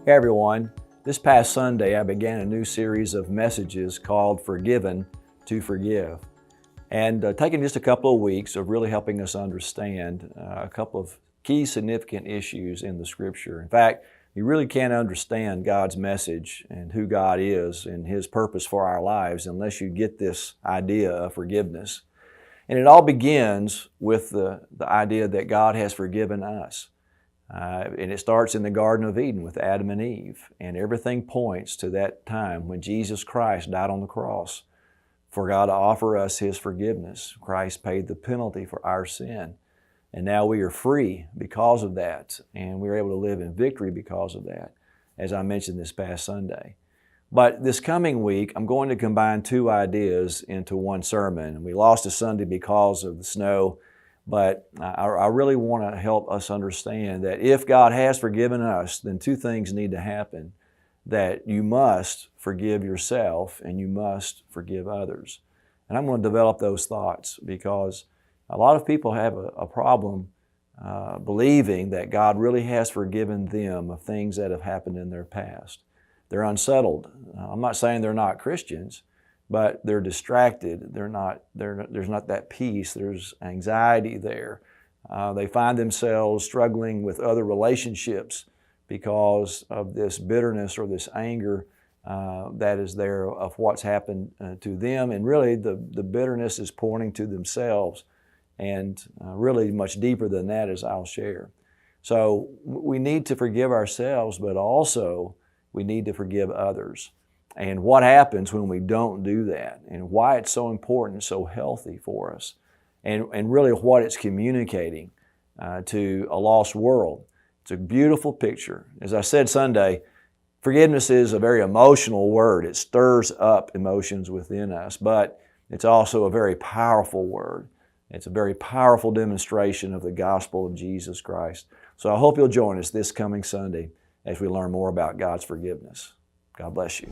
Hey everyone, this past Sunday I began a new series of messages called Forgiven to Forgive. And taking just a couple of weeks of really helping us understand a couple of key significant issues in the Scripture. In fact, you really can't understand God's message and who God is and His purpose for our lives unless you get this idea of forgiveness. And it all begins with the idea that God has forgiven us. And it starts in the Garden of Eden with Adam and Eve. And everything points to that time when Jesus Christ died on the cross for God to offer us His forgiveness. Christ paid the penalty for our sin. And now we are free because of that. And we're able to live in victory because of that, as I mentioned this past Sunday. But this coming week, I'm going to combine two ideas into one sermon. We lost a Sunday because of the snow. But I really want to help us understand that if God has forgiven us, then two things need to happen. That you must forgive yourself and you must forgive others. And I'm going to develop those thoughts because a lot of people have a problem believing that God really has forgiven them of things that have happened in their past. They're unsettled. I'm not saying they're not Christians, but they're distracted. There's not that peace. There's anxiety there. They find themselves struggling with other relationships because of this bitterness or this anger that is there of what's happened to them. And really the bitterness is pointing to themselves and really much deeper than that, as I'll share. So we need to forgive ourselves, but also we need to forgive others. And what happens when we don't do that, and why it's so important, so healthy for us, and really what it's communicating to a lost world. It's a beautiful picture. As I said Sunday, forgiveness is a very emotional word. It stirs up emotions within us, but it's also a very powerful word. It's a very powerful demonstration of the gospel of Jesus Christ. So I hope you'll join us this coming Sunday as we learn more about God's forgiveness. God bless you.